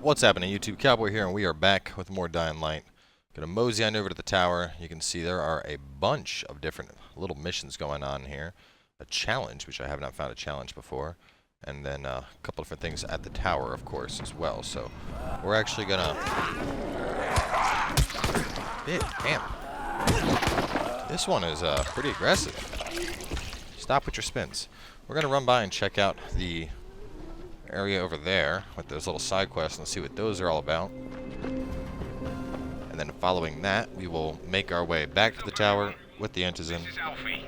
What's happening, YouTube? Cowboy here, and we are back with more Dying Light. Gonna mosey on over to the tower. You can see there are a bunch of different little missions going on here. A challenge, which I have not found a challenge before. And then a couple different things at the tower, of course, as well. So, we're actually gonna... Damn. This one is pretty aggressive. Stop with your spins. We're gonna run by and check out the area over there with those little side quests and see what those are all about. And then following that, we will make our way back to the tower with the Antizin. This is Alfie.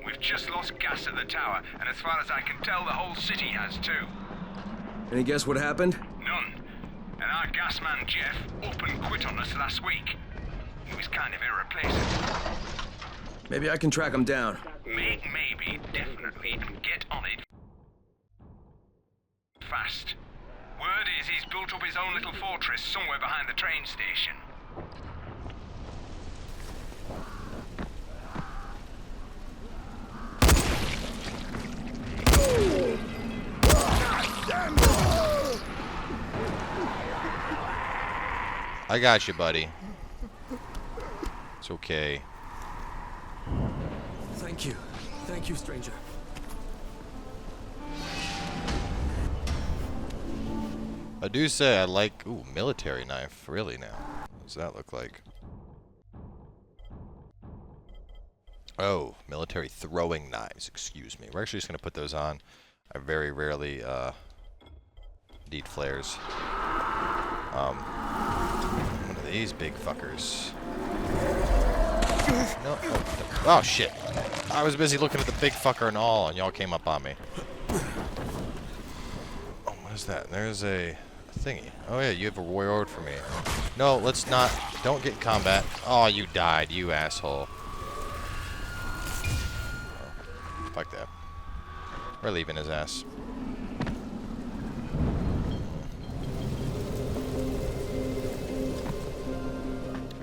We've just lost gas at the tower, and as far as I can tell, the whole city has too. Any guess what happened? None. And our gas man, Jeff, up and quit on us last week. He was kind of irreplaceable. Maybe I can track him down. Maybe, definitely, and get on it fast. Word is he's built up his own little fortress somewhere behind the train station. I got you, buddy. It's okay. Thank you. Thank you, stranger. I do say I like... Ooh, military knife. Really now. What does that look like? Oh, military throwing knives. Excuse me. We're actually just going to put those on. I very rarely need flares. One of these big fuckers. No. Oh, shit. I was busy looking at the big fucker and all, and y'all came up on me. Oh, what is that? There's a thingy. Oh, yeah, you have a reward for me. No, let's not. Don't get in combat. Oh, you died, you asshole. Oh, fuck that. We're leaving his ass.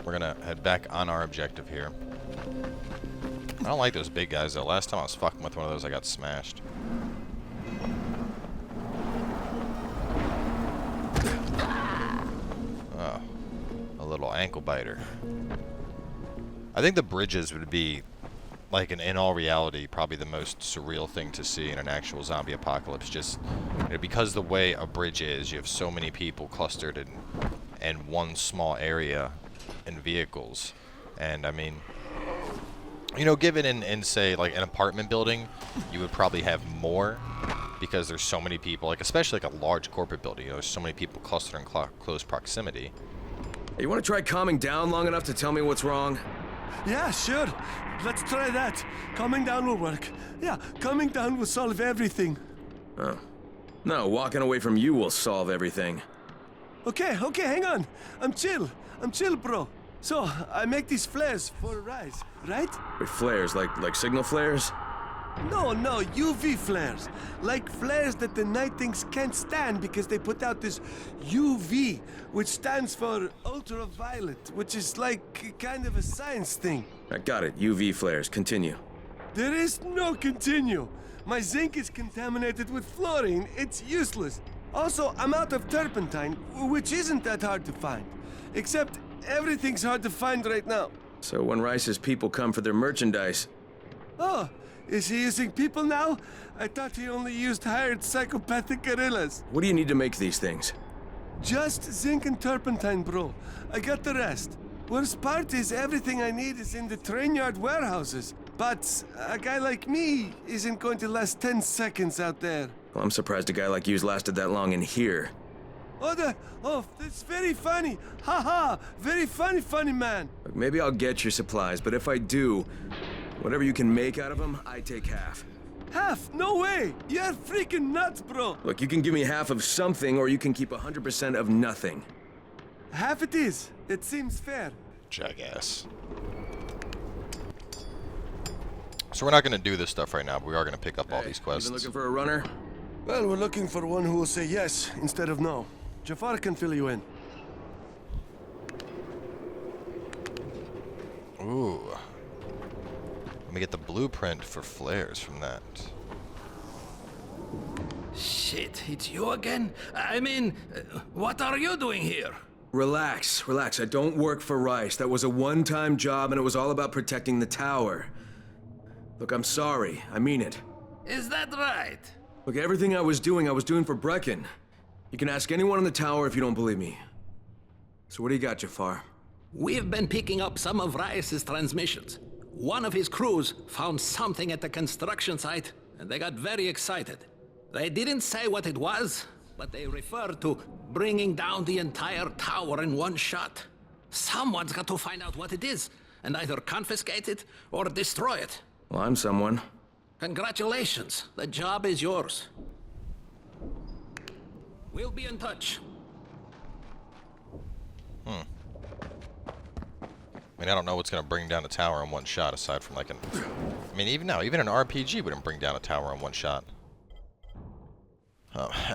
We're gonna head back on our objective here. I don't like those big guys, though. Last time I was fucking with one of those, I got smashed. Oh, a little ankle biter. I think the bridges would be, like, in all reality, probably the most surreal thing to see in an actual zombie apocalypse. Just, you know, because the way a bridge is, you have so many people clustered in one small area in vehicles. And, I mean... You know, given in say, like, an apartment building, you would probably have more because there's so many people, like, especially like a large corporate building, you know, there's so many people clustered in close proximity. Hey, you want to try calming down long enough to tell me what's wrong? Yeah, sure. Let's try that. Calming down will work. Yeah, calming down will solve everything. Oh. No, walking away from you will solve everything. Okay, hang on. I'm chill, bro. So, I make these flares for Rais, right? With flares, like signal flares? No, UV flares. Like flares that the night things can't stand because they put out this UV, which stands for ultraviolet, which is like kind of a science thing. I got it, UV flares. Continue. There is no continue. My zinc is contaminated with fluorine. It's useless. Also, I'm out of turpentine, which isn't that hard to find. Except everything's hard to find right now. So when Rice's people come for their merchandise... Oh, is he using people now? I thought he only used hired psychopathic guerrillas. What do you need to make these things? Just zinc and turpentine, bro. I got the rest. Worst part is everything I need is in the train yard warehouses. But a guy like me isn't going to last 10 seconds out there. Well, I'm surprised a guy like you's lasted that long in here. Oh, that's very funny. Ha, very funny man. Look, maybe I'll get your supplies, but if I do, whatever you can make out of them, I take half. Half? No way. You're freaking nuts, bro. Look, you can give me half of something, or you can keep 100% of nothing. Half it is. It seems fair. Jackass. So we're not going to do this stuff right now, but we are going to pick up all these quests. You been looking for a runner? Well, we're looking for one who will say yes instead of no. Jafar can fill you in. Ooh. Let me get the blueprint for flares from that. Shit, it's you again? I mean, what are you doing here? Relax, relax. I don't work for Rais. That was a one-time job and it was all about protecting the tower. Look, I'm sorry. I mean it. Is that right? Look, everything I was doing for Brecken. You can ask anyone in the tower if you don't believe me. So what do you got, Jafar? We've been picking up some of Rais's transmissions. One of his crews found something at the construction site, and they got very excited. They didn't say what it was, but they referred to bringing down the entire tower in one shot. Someone's got to find out what it is, and either confiscate it or destroy it. Well, I'm someone. Congratulations, the job is yours. We'll be in touch. I mean, I don't know what's going to bring down a tower in one shot aside from like an... I mean, even an RPG wouldn't bring down a tower in one shot.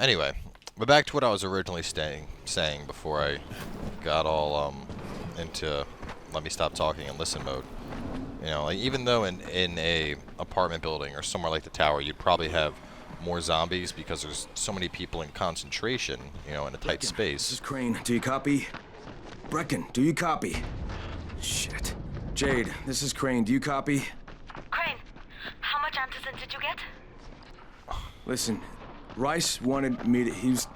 Anyway, but back to what I was originally saying before I got all into let me stop talking and listen mode. You know, like, even though in a apartment building or somewhere like the tower, you'd probably have more zombies because there's so many people in concentration, you know, in a tight space. This is Crane. Do you copy? Brecken, do you copy? Shit. Jade, this is Crane. Do you copy? Crane, how much antizin did you get? Listen, Rais wanted me to...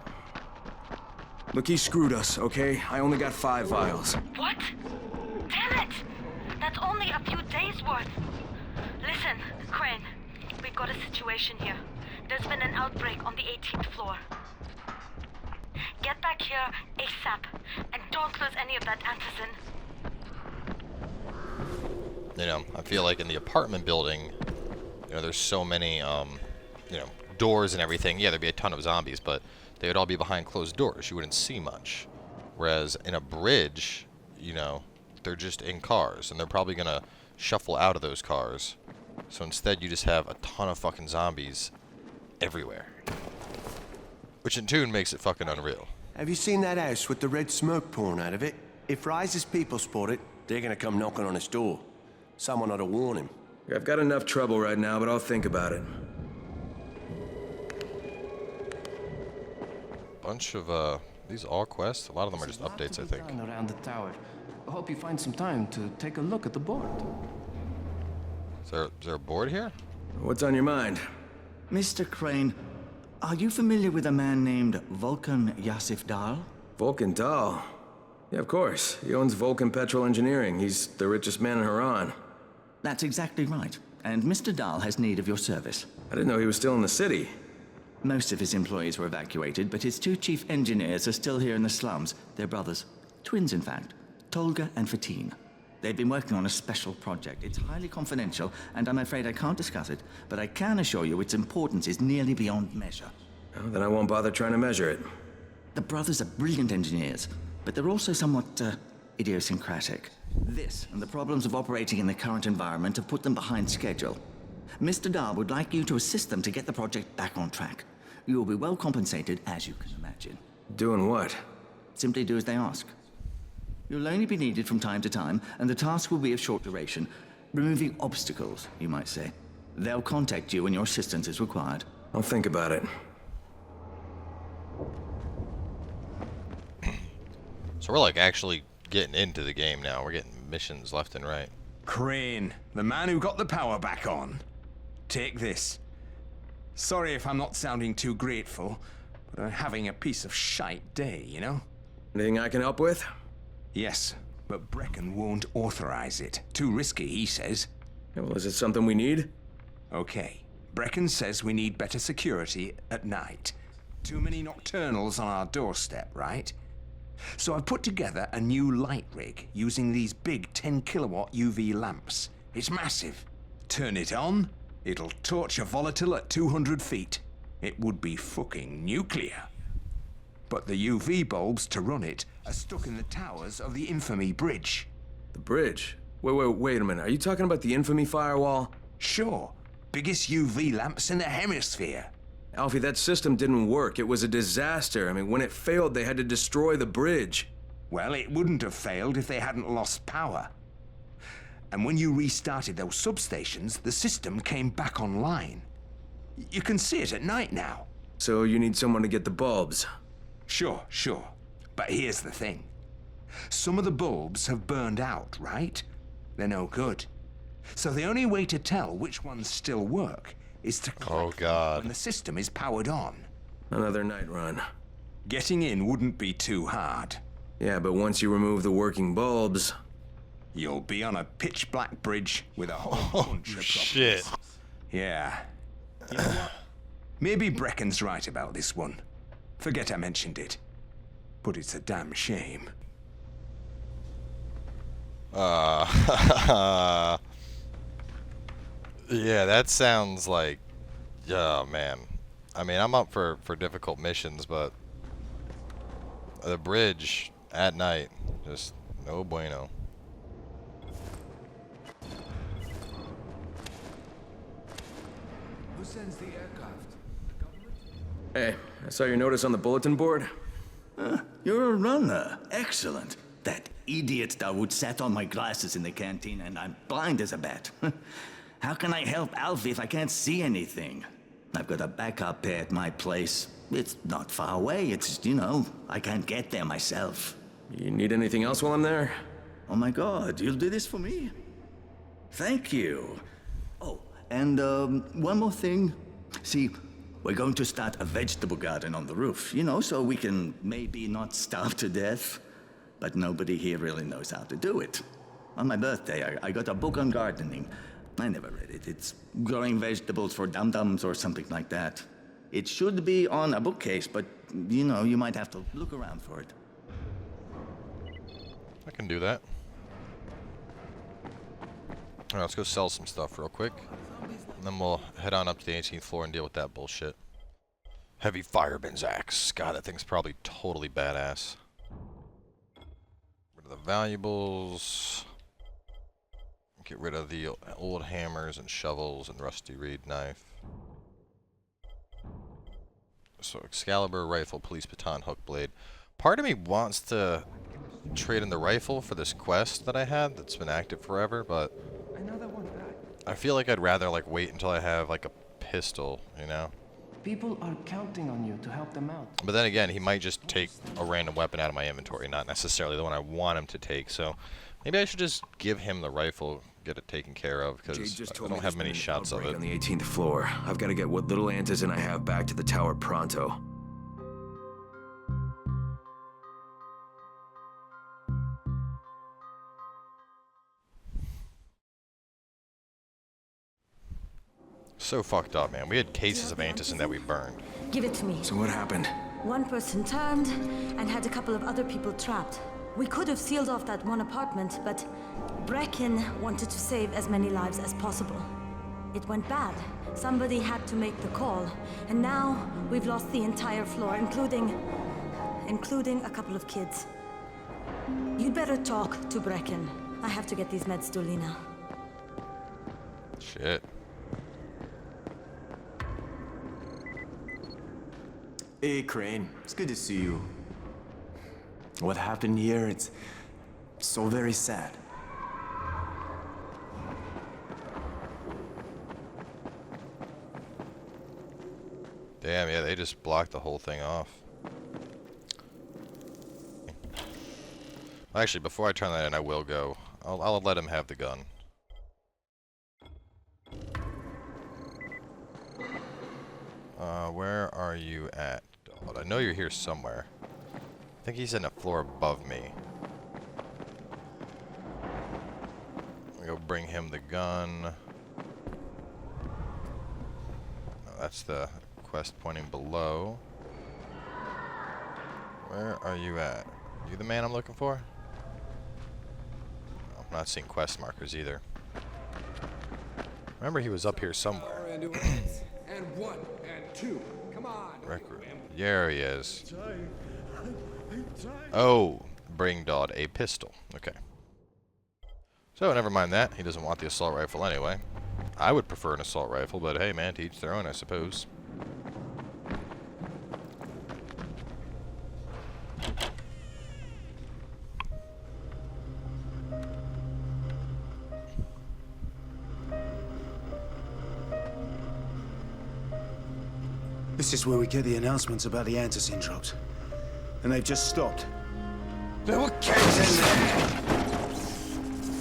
Look, he screwed us, okay? I only got 5 vials. What? Damn it! That's only a few days worth. Listen, Crane, we've got a situation here. There's been an outbreak on the 18th floor. Get back here ASAP, and don't lose any of that antizin. You know, I feel like in the apartment building, you know, there's so many, you know, doors and everything. Yeah, there'd be a ton of zombies, but they would all be behind closed doors. You wouldn't see much. Whereas in a bridge, you know, they're just in cars, and they're probably gonna shuffle out of those cars. So instead, you just have a ton of fucking zombies everywhere. Which in tune makes it fucking unreal. Have you seen that house with the red smoke pouring out of it? If Rais's people spot it, they're gonna come knocking on his door. Someone ought to warn him. I've got enough trouble right now, but I'll think about it. Bunch of, these all quests? A lot of them are just updates, I think. Around the tower. I hope you find some time to take a look at the board. Is there a board here? What's on your mind? Mr. Crane, are you familiar with a man named Vulcan Yasif Dahl? Vulcan Dahl? Yeah, of course. He owns Vulcan Petrol Engineering. He's the richest man in Haran. That's exactly right. And Mr. Dahl has need of your service. I didn't know he was still in the city. Most of his employees were evacuated, but his 2 chief engineers are still here in the slums. They're brothers. Twins, in fact. Tolga and Fatin. They've been working on a special project. It's highly confidential, and I'm afraid I can't discuss it, but I can assure you its importance is nearly beyond measure. Oh, then I won't bother trying to measure it. The brothers are brilliant engineers, but they're also somewhat, idiosyncratic. This and the problems of operating in the current environment have put them behind schedule. Mr. Dahl would like you to assist them to get the project back on track. You will be well compensated, as you can imagine. Doing what? Simply do as they ask. You'll only be needed from time to time, and the task will be of short duration. Removing obstacles, you might say. They'll contact you when your assistance is required. I'll think about it. So we're like actually getting into the game now. We're getting missions left and right. Crane, the man who got the power back on. Take this. Sorry if I'm not sounding too grateful, but I'm having a piece of shite day, you know? Anything I can help with? Yes, but Brecken won't authorize it. Too risky, he says. Yeah, well, is it something we need? Okay. Brecken says we need better security at night. Too many nocturnals on our doorstep, right? So I've put together a new light rig using these big 10 kilowatt UV lamps. It's massive. Turn it on, it'll torch a volatile at 200 feet. It would be fucking nuclear. But the UV bulbs to run it are stuck in the towers of the Infamy Bridge. The bridge? Wait a minute. Are you talking about the Infamy firewall? Sure. Biggest UV lamps in the hemisphere. Alfie, that system didn't work. It was a disaster. I mean, when it failed, they had to destroy the bridge. Well, it wouldn't have failed if they hadn't lost power. And when you restarted those substations, the system came back online. You can see it at night now. So you need someone to get the bulbs. Sure. But here's the thing. Some of the bulbs have burned out, right? They're no good. So the only way to tell which ones still work is to collect them when the system is powered on. Another night run. Getting in wouldn't be too hard. Yeah, but once you remove the working bulbs... You'll be on a pitch-black bridge with a whole bunch of problems. Shit. Yeah. You know what? Maybe Brecken's right about this one. Forget I mentioned it. But it's a damn shame. Yeah, that sounds like... Oh, man. I mean, I'm up for difficult missions, but... The bridge at night, just no bueno. Who sends the aircraft? The government? Hey, I saw your notice on the bulletin board. You're a runner. Excellent. That idiot Dawood sat on my glasses in the canteen and I'm blind as a bat. How can I help Alfie if I can't see anything? I've got a backup pair at my place. It's not far away. It's, you know, I can't get there myself. You need anything else while I'm there? Oh my God, you'll do this for me? Thank you. Oh, and one more thing. See, we're going to start a vegetable garden on the roof, you know, so we can maybe not starve to death. But nobody here really knows how to do it. On my birthday, I got a book on gardening. I never read it. It's growing vegetables for dum-dums or something like that. It should be on a bookcase, but, you know, you might have to look around for it. I can do that. Alright, let's go sell some stuff real quick. And then we'll head on up to the 18th floor and deal with that bullshit. Heavy fireman's axe. God, that thing's probably totally badass. Rid of the valuables. Get rid of the old hammers and shovels and rusty reed knife. So Excalibur, rifle, police baton, hook blade. Part of me wants to trade in the rifle for this quest that I had that's been active forever, but I feel like I'd rather like wait until I have like a pistol, you know? People are counting on you to help them out. But then again, he might just take a random weapon out of my inventory, not necessarily the one I want him to take, so maybe I should just give him the rifle, get it taken care of, because I don't have many shots of it. On the 18th floor. I've got to get what little antizin I have back to the tower pronto. So fucked up, man. We had cases of antizin that we burned. Give it to me. So what happened? One person turned and had a couple of other people trapped. We could have sealed off that one apartment, but Brecken wanted to save as many lives as possible. It went bad. Somebody had to make the call, and now we've lost the entire floor, including a couple of kids. You'd better talk to Brecken. I have to get these meds to Lena. Shit. Hey, Crane. It's good to see you. What happened here, it's so very sad. Damn, yeah, they just blocked the whole thing off. Actually, before I turn that in, I will go. I'll let him have the gun. Where are you at? I know you're here somewhere. I think he's in a floor above me. I'm gonna go bring him the gun. No, that's the quest pointing below. Where are you at? You the man I'm looking for? No, I'm not seeing quest markers either. Remember he was up here somewhere. And one and two. Come on. There he is. Oh, bring Dodd a pistol. Okay. So never mind that. He doesn't want the assault rifle anyway. I would prefer an assault rifle, but hey man, to each their own, I suppose. This is where we get the announcements about the antizin drops. And they've just stopped. There were kids in there!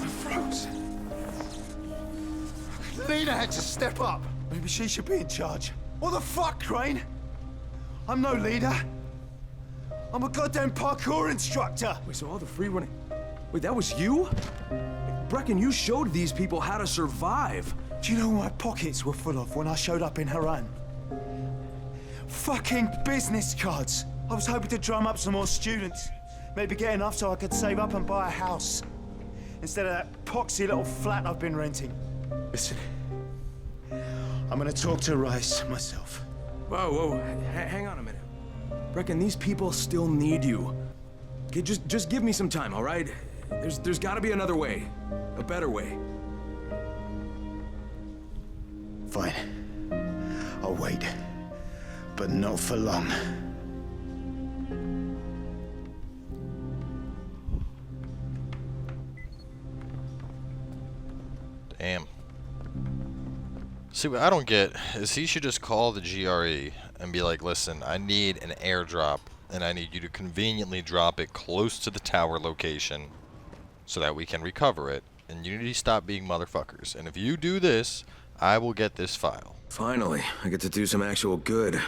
I froze. Lena had to step up. Maybe she should be in charge. What the fuck, Crane? I'm no leader. I'm a goddamn parkour instructor. Wait, so all the free running... Wait, that was you? Brecken, you showed these people how to survive. Do you know what my pockets were full of when I showed up in Haran? Fucking business cards. I was hoping to drum up some more students. Maybe get enough so I could save up and buy a house. Instead of that poxy little flat I've been renting. Listen, I'm gonna talk to Rais myself. Whoa, hang on a minute. Brecken, these people still need you. Okay, just give me some time, all right? There's gotta be another way. A better way. Fine. I'll wait. But not for long. Damn. See, what I don't get is he should just call the GRE and be like, listen, I need an airdrop, and I need you to conveniently drop it close to the tower location so that we can recover it. And you need to stop being motherfuckers. And if you do this, I will get this file. Finally, I get to do some actual good.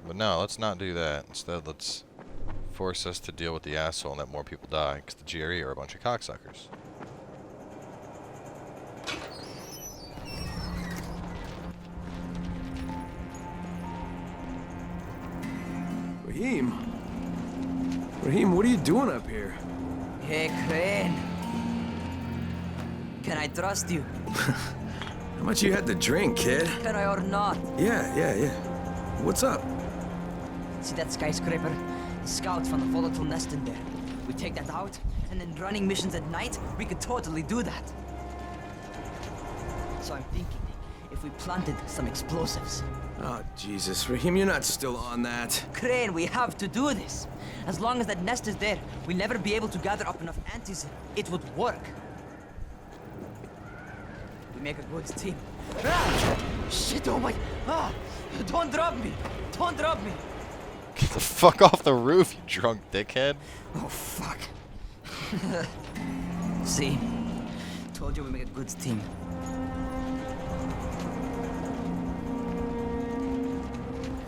But no, let's not do that. Instead, let's force us to deal with the asshole and let more people die, because the GRE are a bunch of cocksuckers. Raheem? Raheem, what are you doing up here? Hey, Crane. Can I trust you? How much you had to drink, kid? Can I or not? Yeah. What's up? See that skyscraper? The scouts found a volatile nest in there. We take that out, and then running missions at night, we could totally do that. So I'm thinking, if we planted some explosives. Oh, Jesus. Raheem, you're not still on that. Crane, we have to do this. As long as that nest is there, we'll never be able to gather up enough antizin. It would work. We make a good team. Ah! Shit, oh my... Ah! Don't drop me! Don't drop me! Get the fuck off the roof, you drunk dickhead. Oh, fuck. See? Told you we make a good team.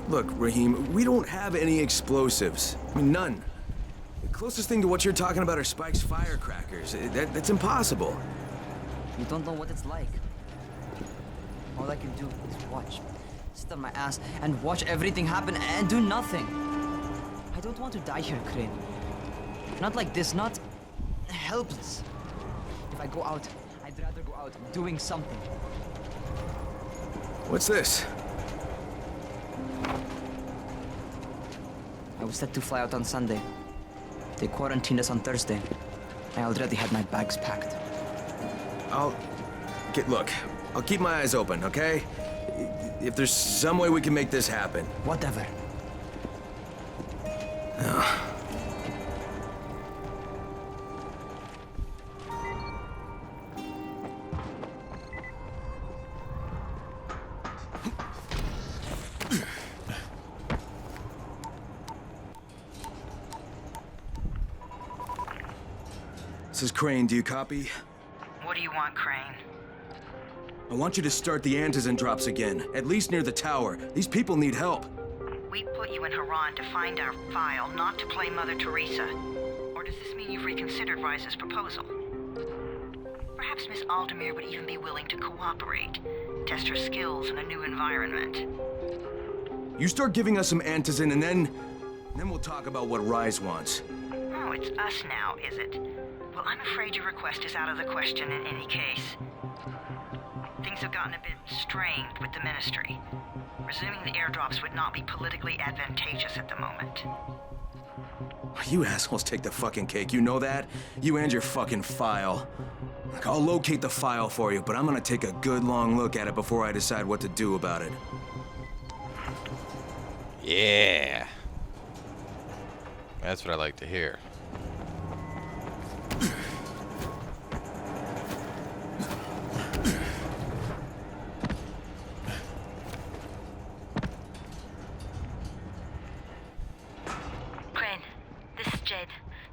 Look, Raheem, we don't have any explosives. I mean, none. The closest thing to what you're talking about are Spike's firecrackers. That's impossible. You don't know what it's like. All I can do is watch. Sit on my ass and watch everything happen and do nothing. I don't want to die here, Crane. Not like this, not helpless. If I go out, I'd rather go out doing something. What's this? I was set to fly out on Sunday. They quarantined us on Thursday. I already had my bags packed. Look, I'll keep my eyes open, okay? If there's some way we can make this happen. Whatever. This is Crane, do you copy? What do you want, Crane? I want you to start the antizin drops again, at least near the tower. These people need help. We put you in Haran to find our file, not to play Mother Teresa. Or does this mean you've reconsidered Rise's proposal? Perhaps Miss Aldemir would even be willing to cooperate, test her skills in a new environment. You start giving us some antizin and then we'll talk about what Rais wants. Oh, it's us now, is it? Well, I'm afraid your request is out of the question in any case. Things have gotten a bit strained with the Ministry. Resuming the airdrops would not be politically advantageous at the moment. You assholes take the fucking cake, you know that? You and your fucking file. Look, I'll locate the file for you, but I'm gonna take a good long look at it before I decide what to do about it. Yeah. That's what I like to hear.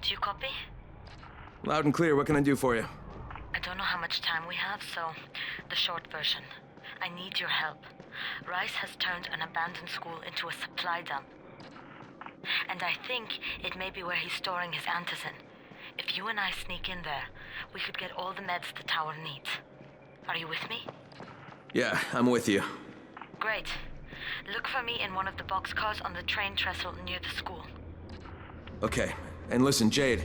Do you copy? Loud and clear. What can I do for you? I don't know how much time we have, so the short version. I need your help. Rais has turned an abandoned school into a supply dump. And I think it may be where he's storing his antizin. If you and I sneak in there, we could get all the meds the tower needs. Are you with me? Yeah, I'm with you. Great. Look for me in one of the boxcars on the train trestle near the school. Okay. And listen, Jade.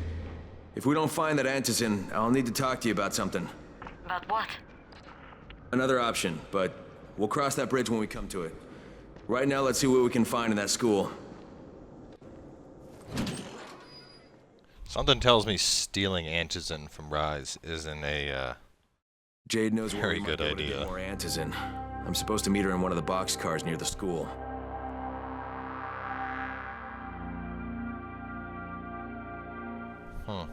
If we don't find that antizin, I'll need to talk to you about something. About what? Another option, but we'll cross that bridge when we come to it. Right now, let's see what we can find in that school. Something tells me stealing antizin from Rais isn't a Jade knows where very we might good be able to idea. get more antizin. I'm supposed to meet her in one of the boxcars near the school. Huh.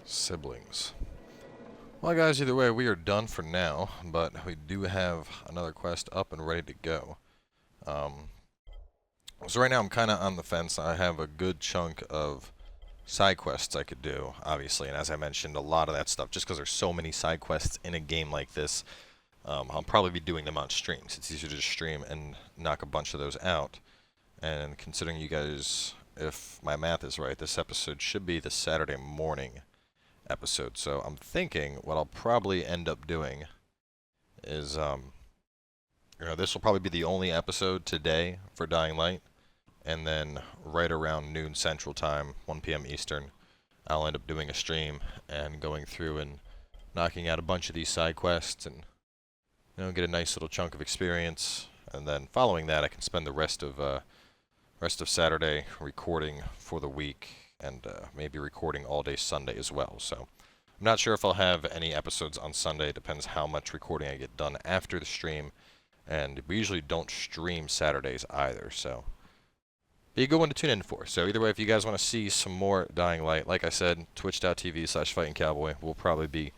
Siblings. Well, guys, either way, we are done for now, but we do have another quest up and ready to go. So right now I'm kind of on the fence. I have a good chunk of side quests I could do, obviously, and as I mentioned, a lot of that stuff, just because there's so many side quests in a game like this, I'll probably be doing them on streams. It's easier to just stream and knock a bunch of those out. And considering you guys, if my math is right, this episode should be the Saturday morning episode. So I'm thinking what I'll probably end up doing is, this will probably be the only episode today for Dying Light. And then right around noon Central Time, 1 p.m. Eastern, I'll end up doing a stream and going through and knocking out a bunch of these side quests and, get a nice little chunk of experience. And then following that, I can spend the rest of Saturday recording for the week and maybe recording all day Sunday as well. So I'm not sure if I'll have any episodes on Sunday. It depends how much recording I get done after the stream. And we usually don't stream Saturdays either, so be a good one to tune in for. So either way, if you guys want to see some more Dying Light, like I said, twitch.tv/FighTiNCoWBoy, we'll probably be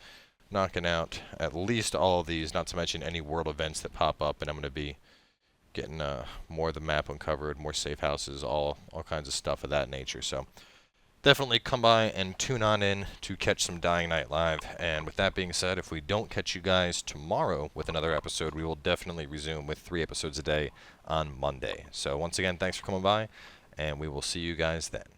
knocking out at least all of these, not to mention any world events that pop up, and I'm going to be getting more of the map uncovered, more safe houses, all kinds of stuff of that nature. So definitely come by and tune on in to catch some Dying Light live. And with that being said, if we don't catch you guys tomorrow with another episode, we will definitely resume with 3 episodes a day on Monday. So once again, thanks for coming by, and we will see you guys then.